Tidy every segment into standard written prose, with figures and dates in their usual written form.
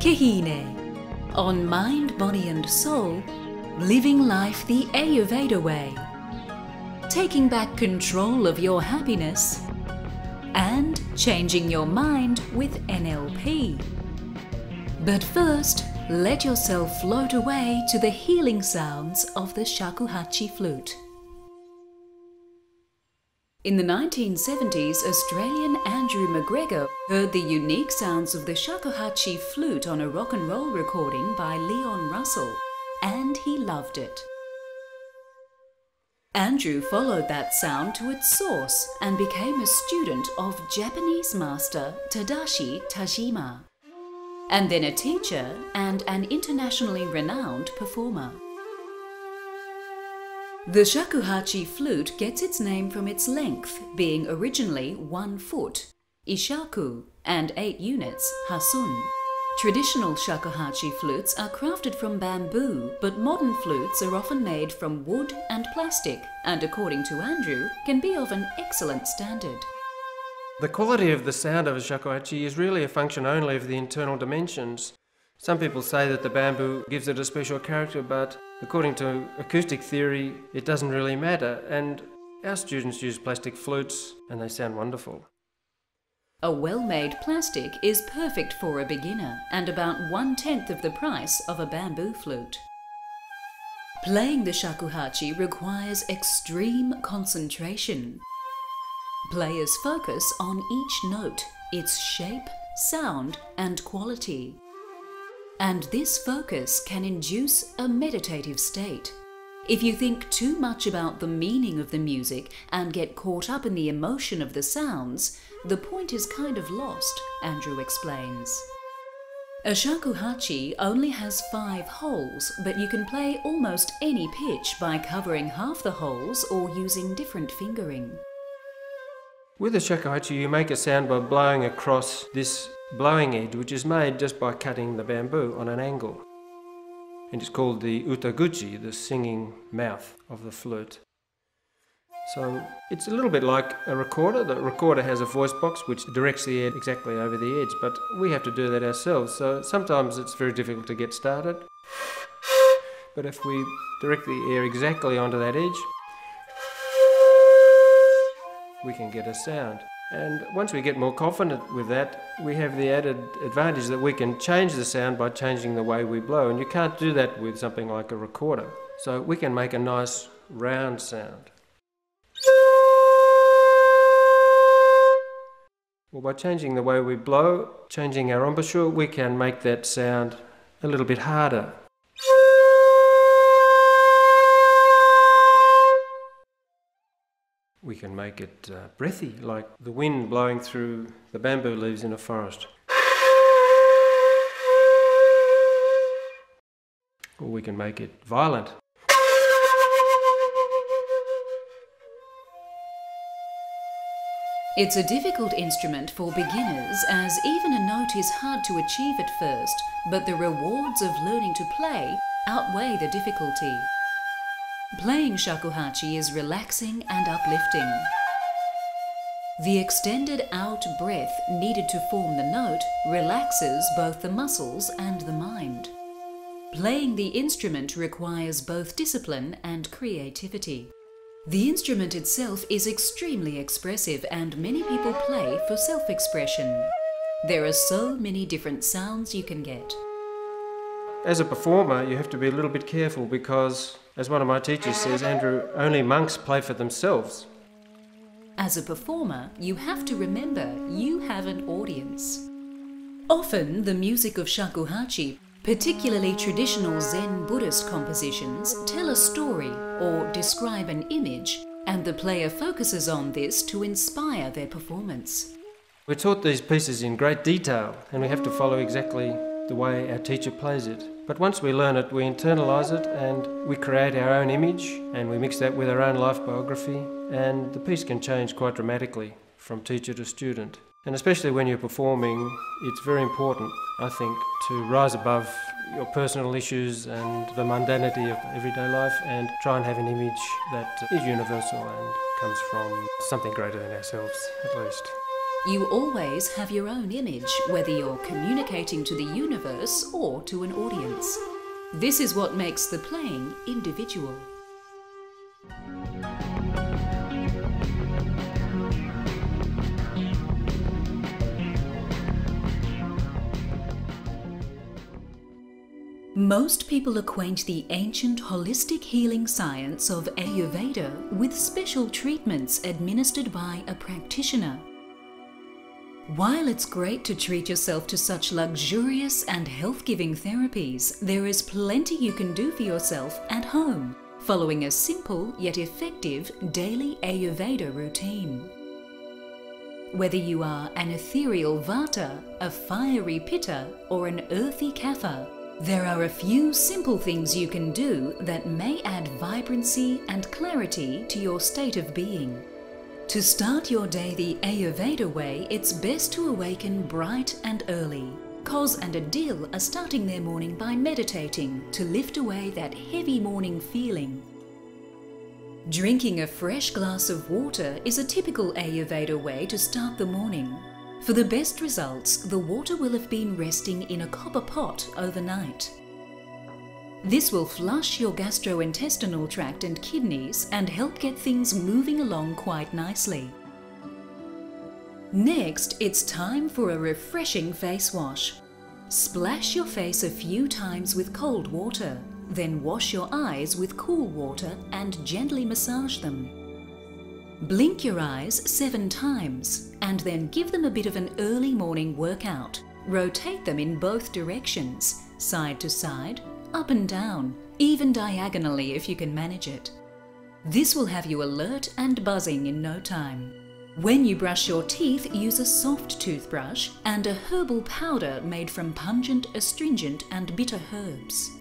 Kahine. On Mind, Body and Soul, living life the Ayurveda way. Taking back control of your happiness and changing your mind with NLP. But first, let yourself float away to the healing sounds of the shakuhachi flute. In the 1970s, Australian Andrew McGregor heard the unique sounds of the shakuhachi flute on a rock and roll recording by Leon Russell, and he loved it. Andrew followed that sound to its source and became a student of Japanese master Tadashi Tajima, and then a teacher and an internationally renowned performer. The shakuhachi flute gets its name from its length, being originally 1 foot, ishaku, and 8 units, hasun. Traditional shakuhachi flutes are crafted from bamboo, but modern flutes are often made from wood and plastic, and according to Andrew, can be of an excellent standard. The quality of the sound of a shakuhachi is really a function only of the internal dimensions. Some people say that the bamboo gives it a special character, but according to acoustic theory, it doesn't really matter, and our students use plastic flutes and they sound wonderful. A well-made plastic is perfect for a beginner and about 1/10 of the price of a bamboo flute. Playing the shakuhachi requires extreme concentration. Players focus on each note, its shape, sound, and quality. And this focus can induce a meditative state. If you think too much about the meaning of the music and get caught up in the emotion of the sounds, the point is kind of lost, Andrew explains. A shakuhachi only has 5 holes, but you can play almost any pitch by covering half the holes or using different fingering. With a shakuhachi, you make a sound by blowing across this blowing edge, which is made just by cutting the bamboo on an angle. And it's called the utaguchi, the singing mouth of the flute. So it's a little bit like a recorder. The recorder has a voice box which directs the air exactly over the edge, but we have to do that ourselves. So sometimes it's very difficult to get started. But if we direct the air exactly onto that edge, we can get a sound. And once we get more confident with that, we have the added advantage that we can change the sound by changing the way we blow. And you can't do that with something like a recorder. So we can make a nice round sound. Well, by changing the way we blow, changing our embouchure, we can make that sound a little bit harder. We can make it breathy, like the wind blowing through the bamboo leaves in a forest. Or we can make it violent. It's a difficult instrument for beginners, as even a note is hard to achieve at first, but the rewards of learning to play outweigh the difficulty. Playing shakuhachi is relaxing and uplifting. The extended out breath needed to form the note relaxes both the muscles and the mind. Playing the instrument requires both discipline and creativity. The instrument itself is extremely expressive, and many people play for self-expression. There are so many different sounds you can get. As a performer, you have to be a little bit careful because, as one of my teachers says, Andrew, only monks play for themselves. As a performer, you have to remember you have an audience. Often, the music of shakuhachi, particularly traditional Zen Buddhist compositions, tell a story or describe an image, and the player focuses on this to inspire their performance. We're taught these pieces in great detail, and we have to follow exactly the way our teacher plays it. But once we learn it, we internalise it and we create our own image, and we mix that with our own life biography, and the piece can change quite dramatically from teacher to student. And especially when you're performing, it's very important, I think, to rise above your personal issues and the mundanity of everyday life and try and have an image that is universal and comes from something greater than ourselves, at least. You always have your own image, whether you're communicating to the universe or to an audience. This is what makes the playing individual. Most people acquaint the ancient holistic healing science of Ayurveda with special treatments administered by a practitioner. While it's great to treat yourself to such luxurious and health-giving therapies, there is plenty you can do for yourself at home, following a simple yet effective daily Ayurveda routine. Whether you are an ethereal Vata, a fiery Pitta, or an earthy Kapha, there are a few simple things you can do that may add vibrancy and clarity to your state of being. To start your day the Ayurveda way, it's best to awaken bright and early. Koz and Adil are starting their morning by meditating to lift away that heavy morning feeling. Drinking a fresh glass of water is a typical Ayurveda way to start the morning. For the best results, the water will have been resting in a copper pot overnight. This will flush your gastrointestinal tract and kidneys and help get things moving along quite nicely. Next, it's time for a refreshing face wash. Splash your face a few times with cold water, then wash your eyes with cool water and gently massage them. Blink your eyes 7 times and then give them a bit of an early morning workout. Rotate them in both directions, side to side, up and down, even diagonally if you can manage it. This will have you alert and buzzing in no time. When you brush your teeth, use a soft toothbrush and a herbal powder made from pungent, astringent and bitter herbs.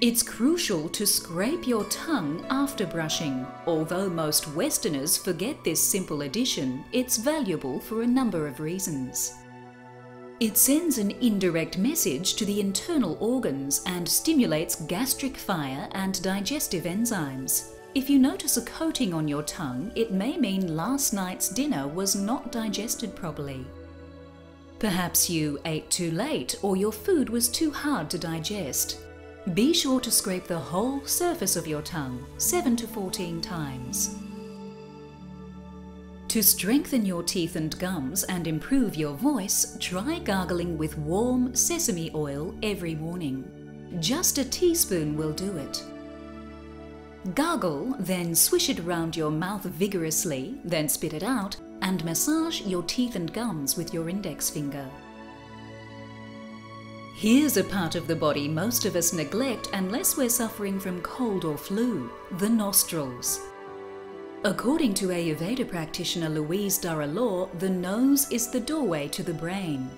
It's crucial to scrape your tongue after brushing. Although most Westerners forget this simple addition, it's valuable for a number of reasons. It sends an indirect message to the internal organs and stimulates gastric fire and digestive enzymes. If you notice a coating on your tongue, it may mean last night's dinner was not digested properly. Perhaps you ate too late or your food was too hard to digest. Be sure to scrape the whole surface of your tongue 7 to 14 times. To strengthen your teeth and gums and improve your voice, try gargling with warm sesame oil every morning. Just a teaspoon will do it. Gargle, then swish it around your mouth vigorously, then spit it out, and massage your teeth and gums with your index finger. Here's a part of the body most of us neglect unless we're suffering from cold or flu: the nostrils. According to Ayurveda practitioner Louise Durrell, the nose is the doorway to the brain.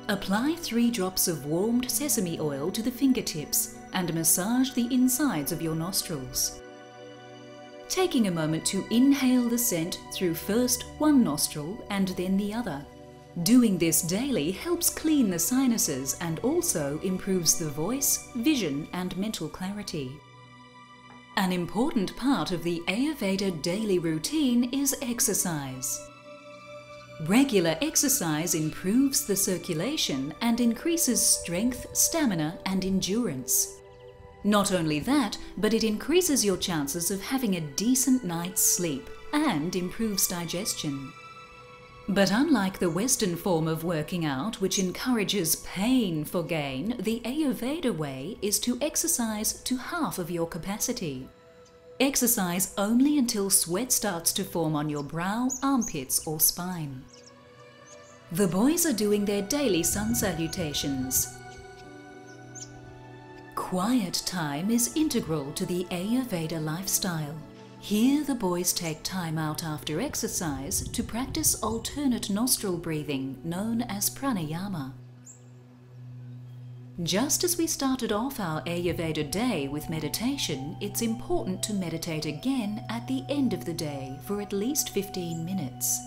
Apply 3 drops of warmed sesame oil to the fingertips and massage the insides of your nostrils. Taking a moment to inhale the scent through first one nostril and then the other. Doing this daily helps clean the sinuses and also improves the voice, vision and mental clarity. An important part of the Ayurveda daily routine is exercise. Regular exercise improves the circulation and increases strength, stamina and endurance. Not only that, but it increases your chances of having a decent night's sleep and improves digestion. But unlike the Western form of working out, which encourages pain for gain, the Ayurveda way is to exercise to half of your capacity. Exercise only until sweat starts to form on your brow, armpits or spine. The boys are doing their daily sun salutations. Quiet time is integral to the Ayurveda lifestyle. Here the boys take time out after exercise to practice alternate nostril breathing known as pranayama. Just as we started off our Ayurveda day with meditation, it's important to meditate again at the end of the day for at least 15 minutes.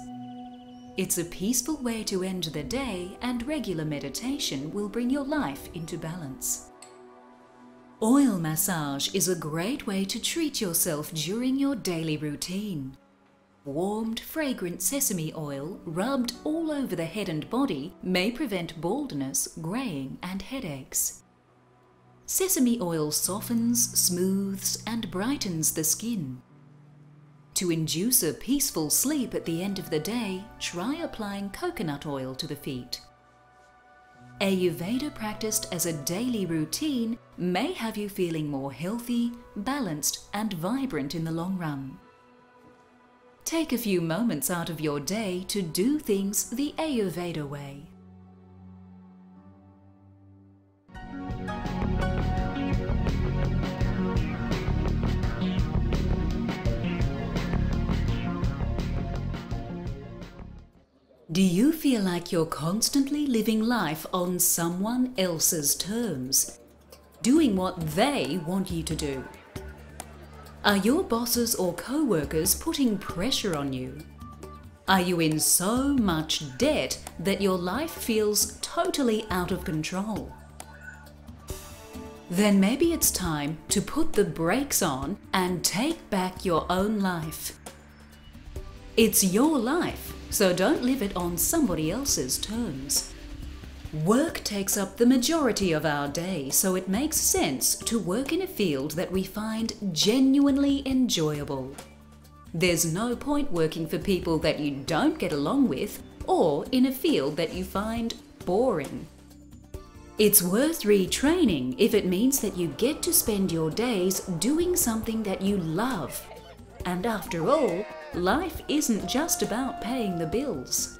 It's a peaceful way to end the day, and regular meditation will bring your life into balance. Oil massage is a great way to treat yourself during your daily routine. Warmed, fragrant sesame oil rubbed all over the head and body may prevent baldness, greying, and headaches. Sesame oil softens, smooths, and brightens the skin. To induce a peaceful sleep at the end of the day, try applying coconut oil to the feet. Ayurveda practiced as a daily routine may have you feeling more healthy, balanced, and vibrant in the long run. Take a few moments out of your day to do things the Ayurveda way. Do you feel like you're constantly living life on someone else's terms, doing what they want you to do? Are your bosses or co-workers putting pressure on you? Are you in so much debt that your life feels totally out of control? Then maybe it's time to put the brakes on and take back your own life. It's your life, so don't live it on somebody else's terms. Work takes up the majority of our day, so it makes sense to work in a field that we find genuinely enjoyable. There's no point working for people that you don't get along with or in a field that you find boring. It's worth retraining if it means that you get to spend your days doing something that you love. And after all, life isn't just about paying the bills.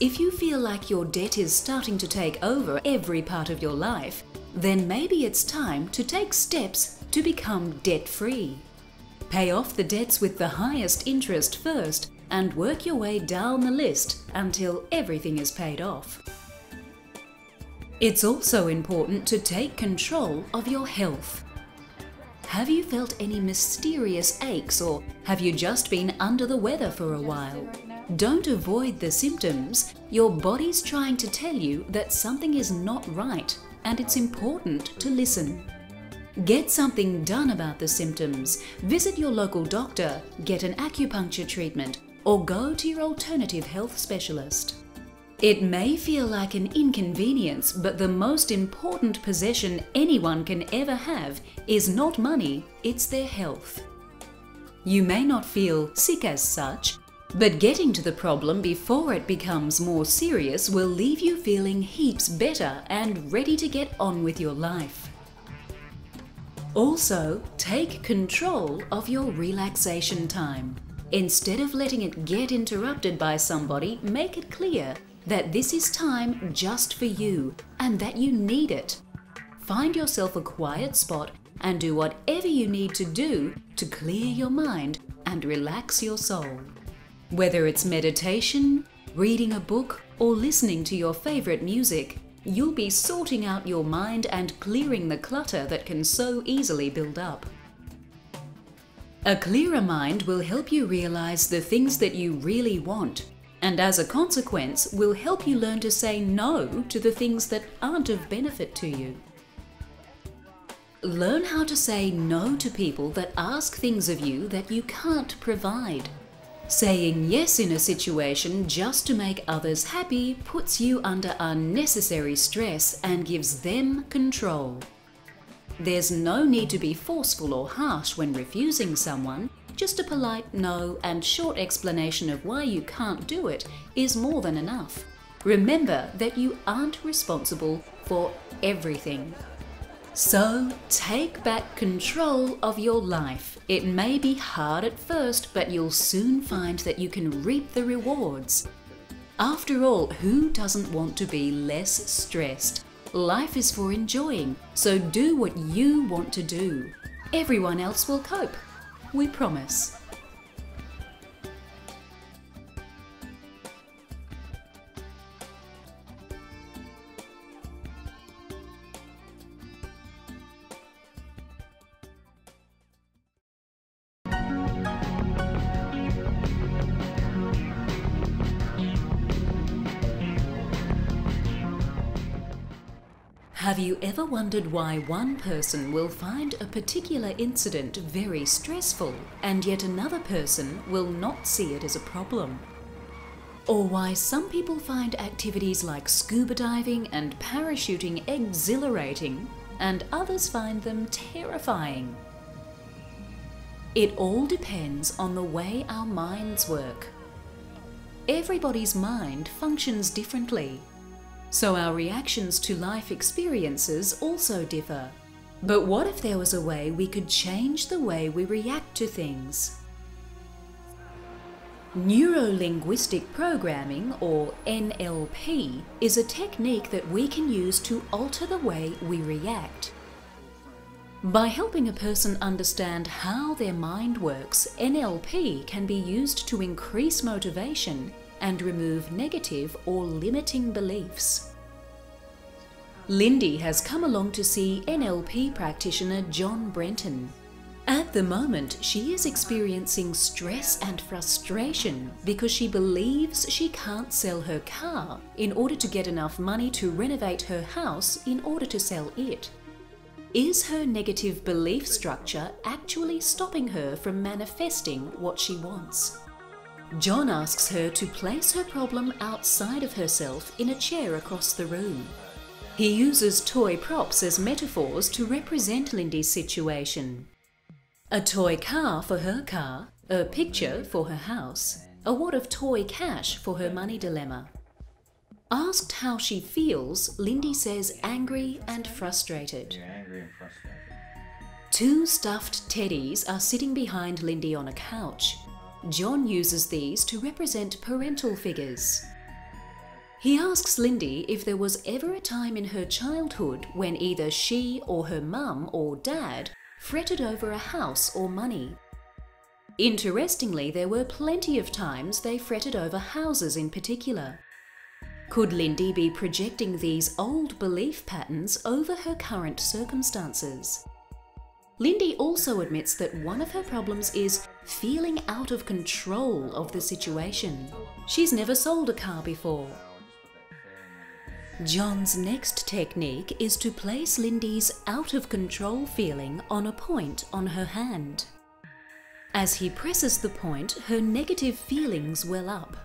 If you feel like your debt is starting to take over every part of your life, then maybe it's time to take steps to become debt-free. Pay off the debts with the highest interest first and work your way down the list until everything is paid off. It's also important to take control of your health. Have you felt any mysterious aches, or have you just been under the weather for a while? Don't avoid the symptoms. Your body's trying to tell you that something is not right, and it's important to listen. Get something done about the symptoms. Visit your local doctor, get an acupuncture treatment, or go to your alternative health specialist. It may feel like an inconvenience, but the most important possession anyone can ever have is not money, it's their health. You may not feel sick as such, but getting to the problem before it becomes more serious will leave you feeling heaps better and ready to get on with your life. Also, take control of your relaxation time. Instead of letting it get interrupted by somebody, make it clear that this is time just for you and that you need it. Find yourself a quiet spot and do whatever you need to do to clear your mind and relax your soul. Whether it's meditation, reading a book, or listening to your favorite music, you'll be sorting out your mind and clearing the clutter that can so easily build up. A clearer mind will help you realize the things that you really want, and as a consequence will help you learn to say no to the things that aren't of benefit to you. Learn how to say no to people that ask things of you that you can't provide. Saying yes in a situation just to make others happy puts you under unnecessary stress and gives them control. There's no need to be forceful or harsh when refusing someone. Just a polite no and short explanation of why you can't do it is more than enough. Remember that you aren't responsible for everything. So take back control of your life. It may be hard at first, but you'll soon find that you can reap the rewards. After all, who doesn't want to be less stressed? Life is for enjoying, so do what you want to do. Everyone else will cope. We promise. Have you ever wondered why one person will find a particular incident very stressful and yet another person will not see it as a problem? Or why some people find activities like scuba diving and parachuting exhilarating and others find them terrifying? It all depends on the way our minds work. Everybody's mind functions differently, so our reactions to life experiences also differ. But what if there was a way we could change the way we react to things? Neuro-linguistic programming, or NLP, is a technique that we can use to alter the way we react. By helping a person understand how their mind works, NLP can be used to increase motivation and remove negative or limiting beliefs. Lindy has come along to see NLP practitioner John Brenton. At the moment, she is experiencing stress and frustration because she believes she can't sell her car in order to get enough money to renovate her house in order to sell it. Is her negative belief structure actually stopping her from manifesting what she wants? John asks her to place her problem outside of herself in a chair across the room. He uses toy props as metaphors to represent Lindy's situation. A toy car for her car, a picture for her house, a wad of toy cash for her money dilemma. Asked how she feels, Lindy says angry and frustrated. Two stuffed teddies are sitting behind Lindy on a couch. John uses these to represent parental figures. He asks Lindy if there was ever a time in her childhood when either she or her mum or dad fretted over a house or money. Interestingly, there were plenty of times they fretted over houses in particular. Could Lindy be projecting these old belief patterns over her current circumstances? Lindy also admits that one of her problems is feeling out of control of the situation. She's never sold a car before. John's next technique is to place Lindy's out of control feeling on a point on her hand. As he presses the point, her negative feelings well up.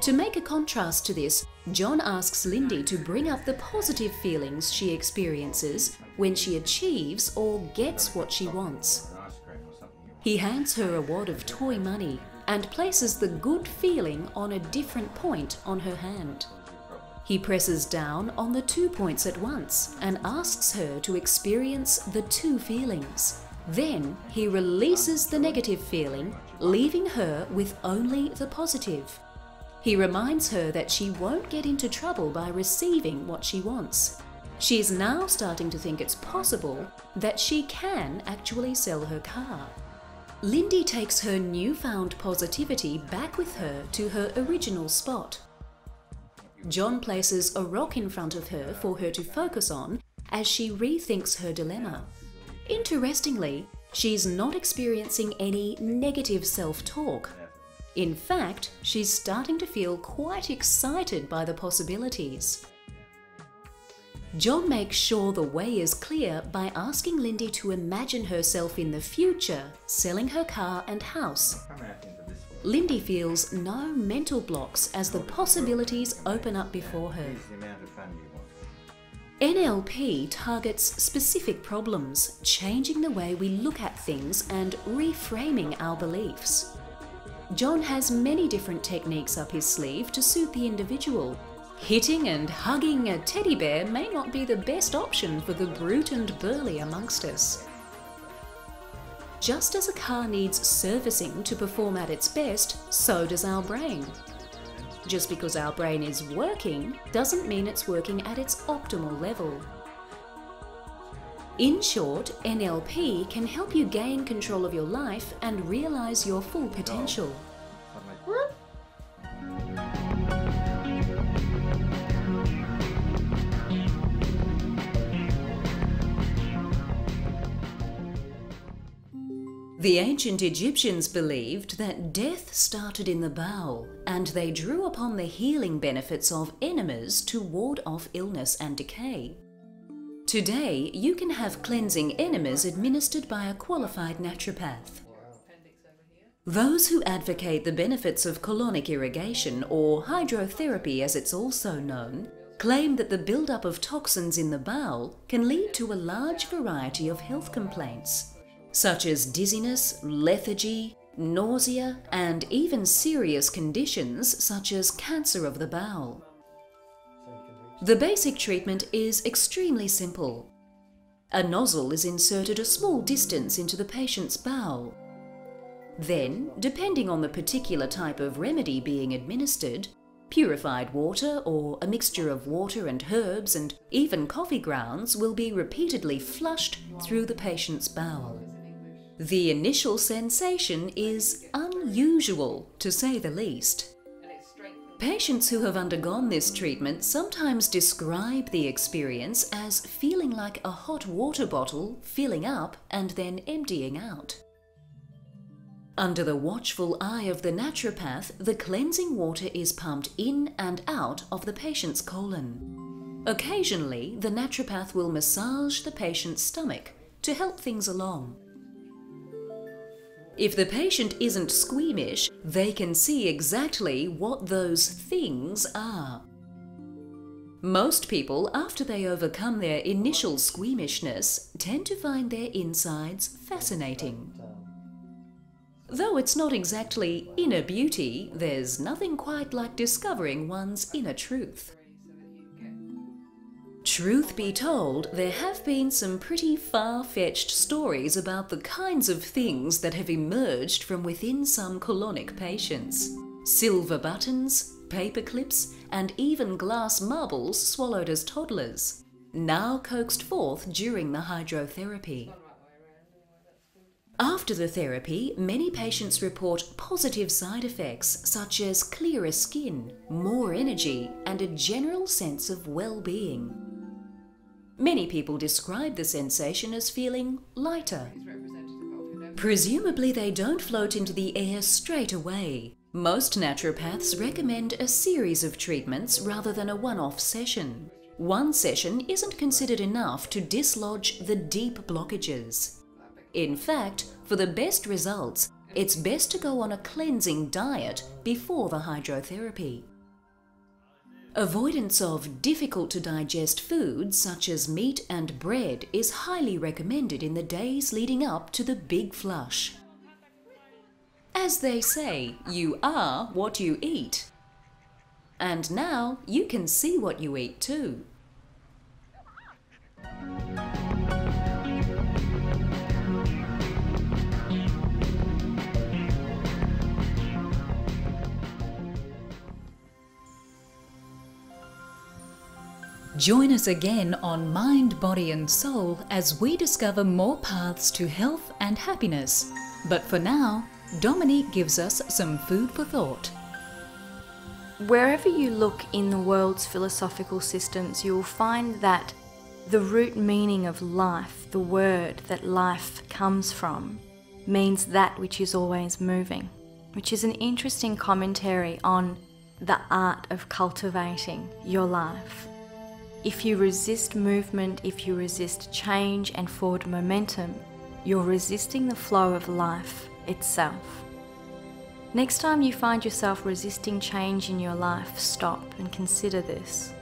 To make a contrast to this, John asks Lindy to bring up the positive feelings she experiences when she achieves or gets what she wants. He hands her a wad of toy money and places the good feeling on a different point on her hand. He presses down on the 2 points at once and asks her to experience the two feelings. Then he releases the negative feeling, leaving her with only the positive. He reminds her that she won't get into trouble by receiving what she wants. She is now starting to think it's possible that she can actually sell her car. Lindy takes her newfound positivity back with her to her original spot. John places a rock in front of her for her to focus on as she rethinks her dilemma. Interestingly, she's not experiencing any negative self-talk. In fact, she's starting to feel quite excited by the possibilities. John makes sure the way is clear by asking Lindy to imagine herself in the future selling her car and house. Lindy feels no mental blocks as the possibilities open up before her. NLP targets specific problems, changing the way we look at things and reframing our beliefs. John has many different techniques up his sleeve to suit the individual. Hitting and hugging a teddy bear may not be the best option for the brute and burly amongst us. Just as a car needs servicing to perform at its best, so does our brain. Just because our brain is working doesn't mean it's working at its optimal level. In short, NLP can help you gain control of your life and realize your full potential. The ancient Egyptians believed that death started in the bowel, and they drew upon the healing benefits of enemas to ward off illness and decay. Today, you can have cleansing enemas administered by a qualified naturopath. Those who advocate the benefits of colonic irrigation, or hydrotherapy as it's also known, claim that the buildup of toxins in the bowel can lead to a large variety of health complaints, such as dizziness, lethargy, nausea, and even serious conditions such as cancer of the bowel. The basic treatment is extremely simple. A nozzle is inserted a small distance into the patient's bowel. Then, depending on the particular type of remedy being administered, purified water or a mixture of water and herbs and even coffee grounds will be repeatedly flushed through the patient's bowel. The initial sensation is unusual, to say the least. Patients who have undergone this treatment sometimes describe the experience as feeling like a hot water bottle filling up and then emptying out. Under the watchful eye of the naturopath, the cleansing water is pumped in and out of the patient's colon. Occasionally, the naturopath will massage the patient's stomach to help things along. If the patient isn't squeamish, they can see exactly what those things are. Most people, after they overcome their initial squeamishness, tend to find their insides fascinating. Though it's not exactly inner beauty, there's nothing quite like discovering one's inner truth. Truth be told, there have been some pretty far-fetched stories about the kinds of things that have emerged from within some colonic patients. Silver buttons, paper clips, and even glass marbles swallowed as toddlers, now coaxed forth during the hydrotherapy. After the therapy, many patients report positive side effects such as clearer skin, more energy, and a general sense of well-being. Many people describe the sensation as feeling lighter. Presumably they don't float into the air straight away. Most naturopaths recommend a series of treatments rather than a one-off session. One session isn't considered enough to dislodge the deep blockages. In fact, for the best results, it's best to go on a cleansing diet before the hydrotherapy. Avoidance of difficult-to-digest foods such as meat and bread is highly recommended in the days leading up to the big flush. As they say, you are what you eat. And now you can see what you eat too. Join us again on Mind, Body and Soul as we discover more paths to health and happiness. But for now, Dominique gives us some food for thought. Wherever you look in the world's philosophical systems, you will find that the root meaning of life, the word that life comes from, means that which is always moving, which is an interesting commentary on the art of cultivating your life. If you resist movement, if you resist change and forward momentum, you're resisting the flow of life itself. Next time you find yourself resisting change in your life, stop and consider this.